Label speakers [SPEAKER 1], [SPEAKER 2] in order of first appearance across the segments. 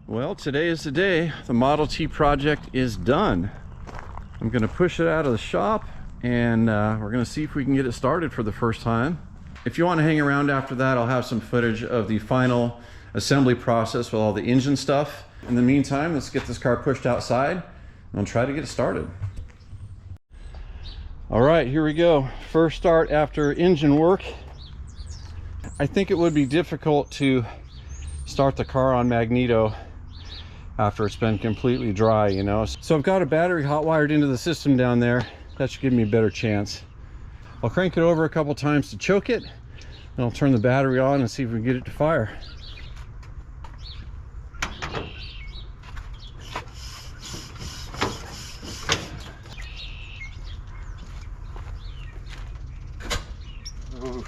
[SPEAKER 1] Well, today is the day. The Model T project is done. I'm going to push it out of the shop and we're going to see if we can get it started for the first time. If you want to hang around after that, I'll have some footage of the final assembly process with all the engine stuff. In the meantime, let's get this car pushed outside and I'll try to get it started. All right, here we go. First start after engine work. I think it would be difficult to start the car on magneto after it's been completely dry, you know. So I've got a battery hot wired into the system down there. That should give me a better chance. I'll crank it over a couple times to choke it, and I'll turn the battery on and see if we can get it to fire. Ooh.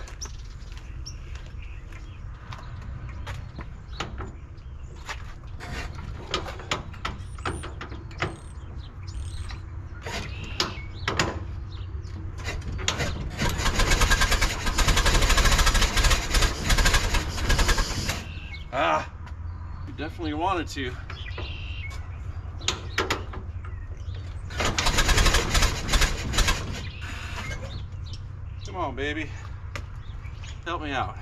[SPEAKER 1] You definitely wanted to. Come on, baby. Help me out.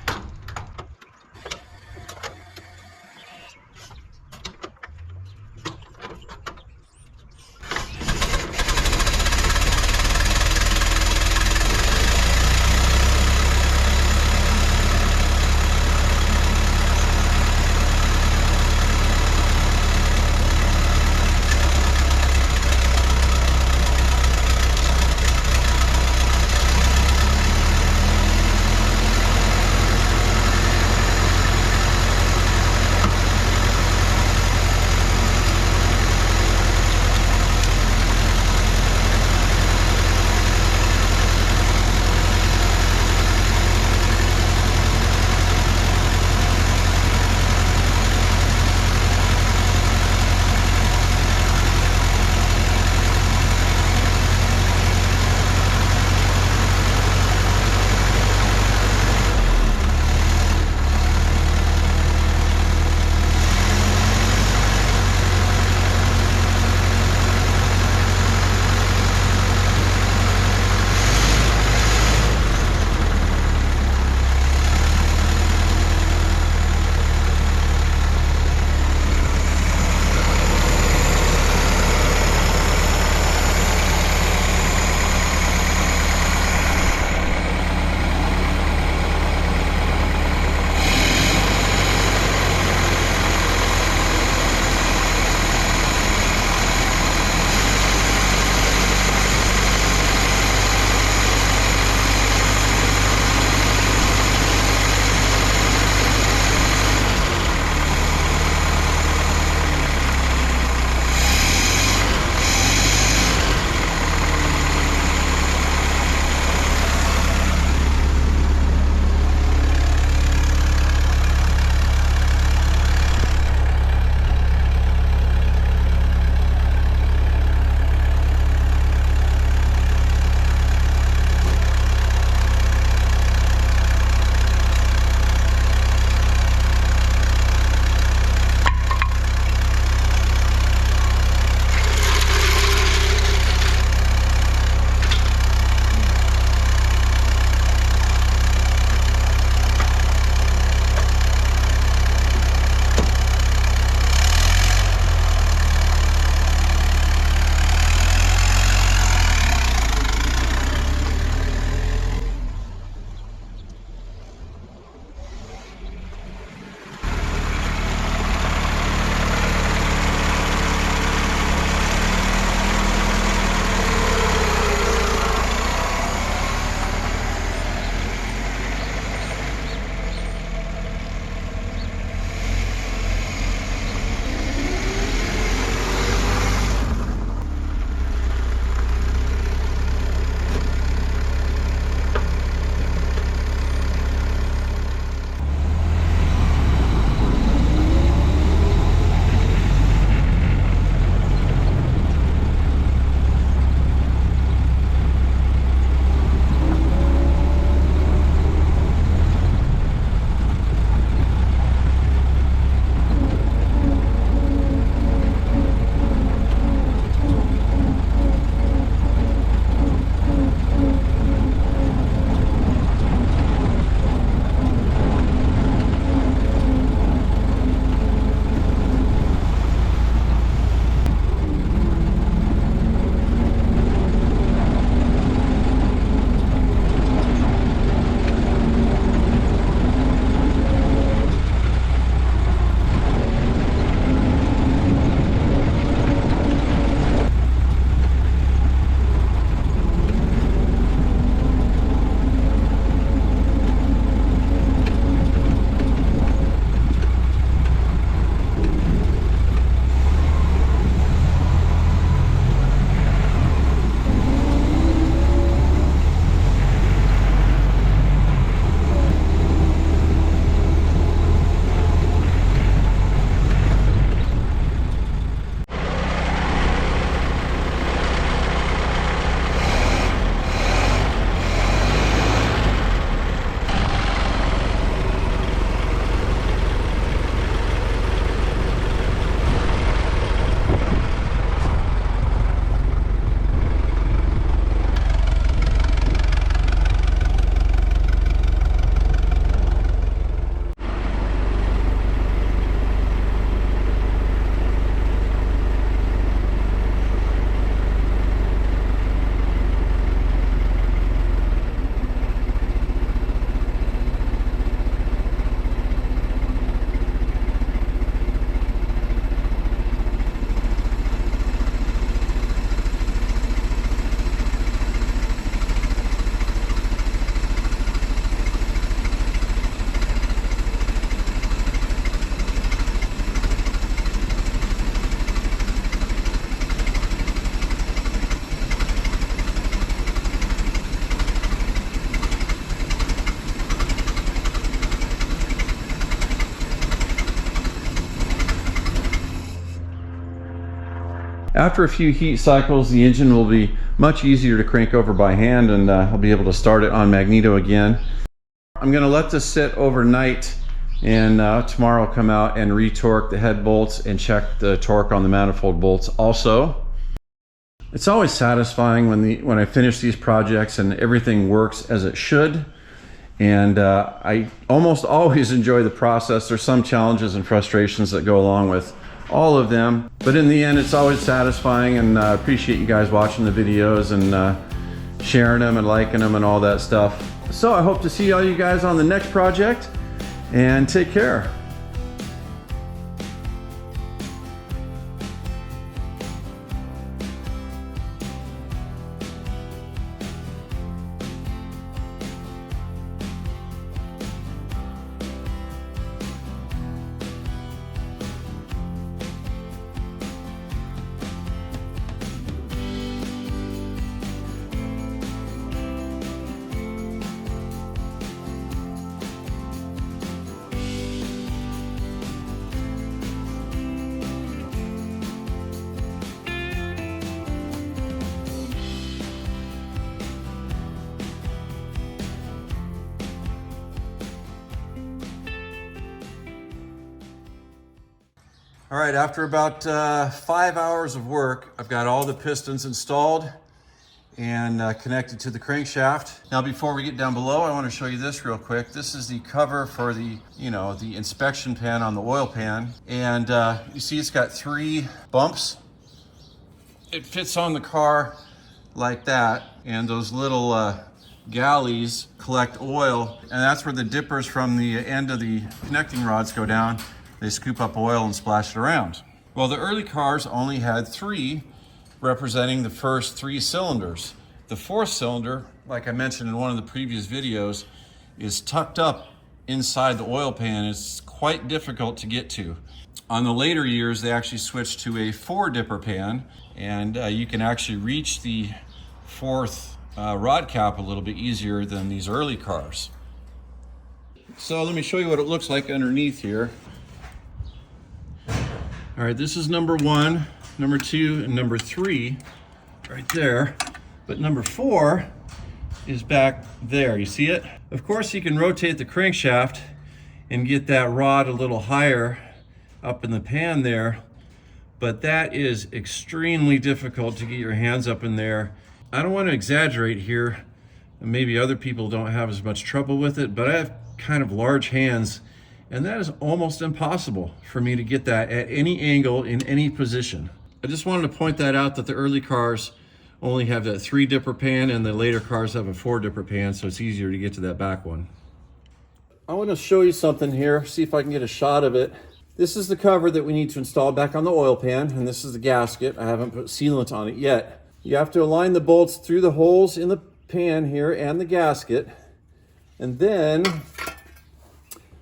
[SPEAKER 1] After a few heat cycles, the engine will be much easier to crank over by hand, and I'll be able to start it on magneto again. I'm going to let this sit overnight, and tomorrow I'll come out and retorque the head bolts and check the torque on the manifold bolts also. It's always satisfying when I finish these projects and everything works as it should. And I almost always enjoy the process. There's some challenges and frustrations that go along with all of them, but in the end it's always satisfying, and I appreciate you guys watching the videos and sharing them and liking them and all that stuff. So I hope to see all you guys on the next project, and take care. All right, after about 5 hours of work, I've got all the pistons installed and connected to the crankshaft. Now, before we get down below, I want to show you this real quick. This is the cover for the inspection pan on the oil pan. And you see it's got 3 bumps. It fits on the car like that. And those little galleys collect oil. And that's where the dippers from the end of the connecting rods go down. They scoop up oil and splash it around. Well, the early cars only had 3, representing the first 3 cylinders. The 4th cylinder, like I mentioned in one of the previous videos, is tucked up inside the oil pan. It's quite difficult to get to. On the later years, they actually switched to a 4 dipper pan, and you can actually reach the 4th rod cap a little bit easier than these early cars. So let me show you what it looks like underneath here. All right, this is number 1, number 2, and number 3 right there. But number 4 is back there. You see it? Of course, you can rotate the crankshaft and get that rod a little higher up in the pan there, but that is extremely difficult to get your hands up in there. I don't want to exaggerate here. Maybe other people don't have as much trouble with it, but I have kind of large hands, and that is almost impossible for me to get that at any angle in any position. I just wanted to point that out, that the early cars only have that 3 dipper pan and the later cars have a 4 dipper pan, so it's easier to get to that back one. I want to show you something here, see if I can get a shot of it. This is the cover that we need to install back on the oil pan, and this is the gasket. I haven't put sealant on it yet. You have to align the bolts through the holes in the pan here and the gasket, and then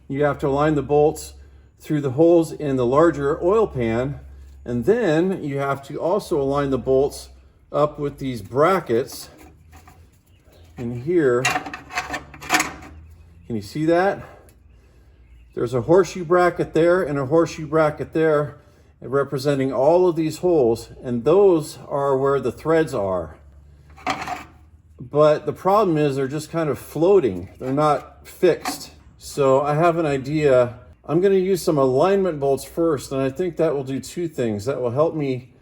[SPEAKER 1] you have to align the bolts through the holes in the larger oil pan, and then you have to also align the bolts up with these brackets in here. Can you see that? There's a horseshoe bracket there and a horseshoe bracket there, representing all of these holes, and those are where the threads are. But the problem is they're just kind of floating. They're not fixed. So I have an idea. I'm going to use some alignment bolts first, and I think that will do 2 things. That will help me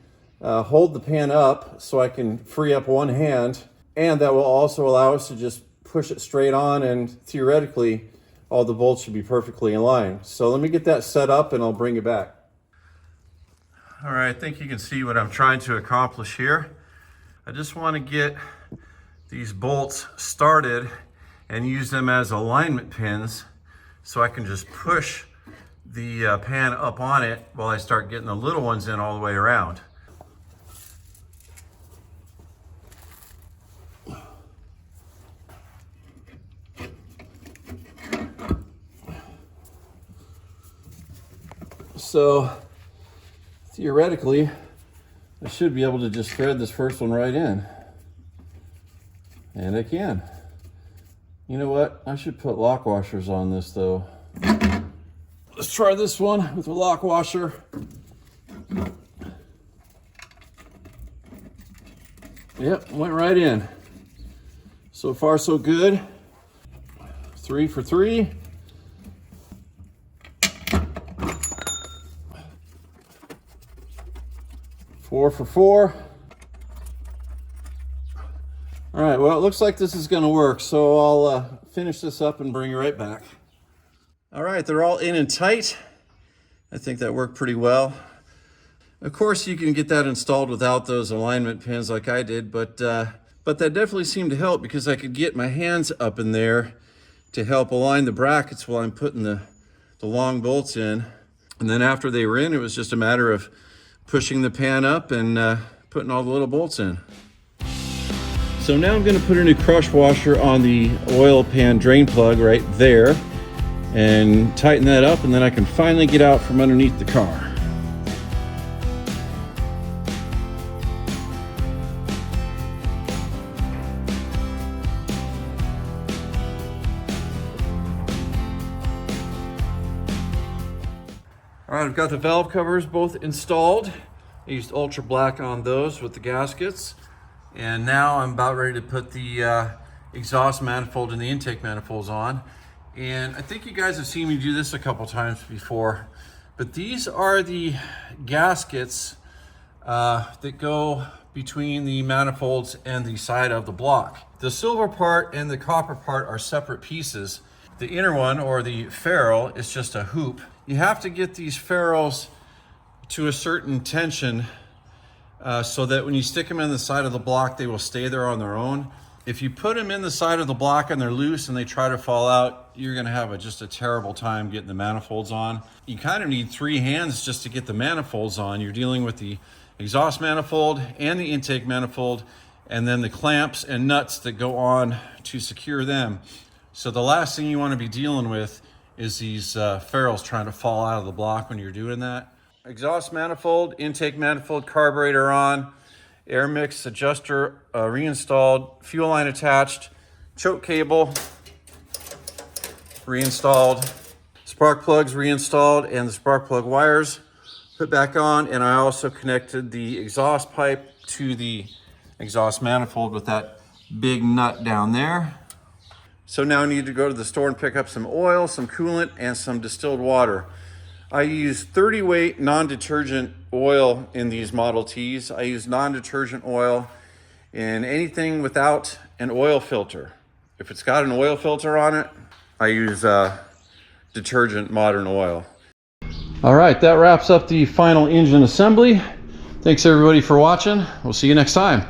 [SPEAKER 1] hold the pan up so I can free up one hand, and that will also allow us to just push it straight on, and theoretically all the bolts should be perfectly in line. So let me get that set up and I'll bring it back. All right, I think you can see what I'm trying to accomplish here. I just want to get these bolts started and use them as alignment pins so I can just push the pan up on it while I start getting the little ones in all the way around. So theoretically, I should be able to just thread this first one right in. And I can. You know what? I should put lock washers on this though. Let's try this one with a lock washer. Yep, went right in. So far, so good. 3 for 3. Four for 4. All right, well, it looks like this is gonna work, so I'll finish this up and bring you right back. All right, they're all in and tight. I think that worked pretty well. Of course, you can get that installed without those alignment pins like I did, but that definitely seemed to help because I could get my hands up in there to help align the brackets while I'm putting the long bolts in. And then after they were in, it was just a matter of pushing the pan up and putting all the little bolts in. So now I'm going to put a new crush washer on the oil pan drain plug right there and tighten that up, and then I can finally get out from underneath the car. All right, I've got the valve covers both installed. I used Ultra Black on those with the gaskets. And now I'm about ready to put the exhaust manifold and the intake manifolds on. And I think you guys have seen me do this a couple times before, but these are the gaskets that go between the manifolds and the side of the block. The silver part and the copper part are separate pieces. The inner one, or the ferrule, is just a hoop. You have to get these ferrules to a certain tension so that when you stick them in the side of the block, they will stay there on their own. If you put them in the side of the block and they're loose and they try to fall out, you're gonna have just a terrible time getting the manifolds on. You kind of need 3 hands just to get the manifolds on. You're dealing with the exhaust manifold and the intake manifold, and then the clamps and nuts that go on to secure them. So the last thing you wanna be dealing with is these ferrules trying to fall out of the block when you're doing that. Exhaust manifold, intake manifold, carburetor on, air mix adjuster reinstalled, fuel line attached, choke cable reinstalled, spark plugs reinstalled, and the spark plug wires put back on. And I also connected the exhaust pipe to the exhaust manifold with that big nut down there. So now I need to go to the store and pick up some oil, some coolant, and some distilled water. I use 30 weight non-detergent oil in these Model Ts. I use non-detergent oil in anything without an oil filter. If it's got an oil filter on it, I use detergent modern oil. All right, that wraps up the final engine assembly. Thanks everybody for watching. We'll see you next time.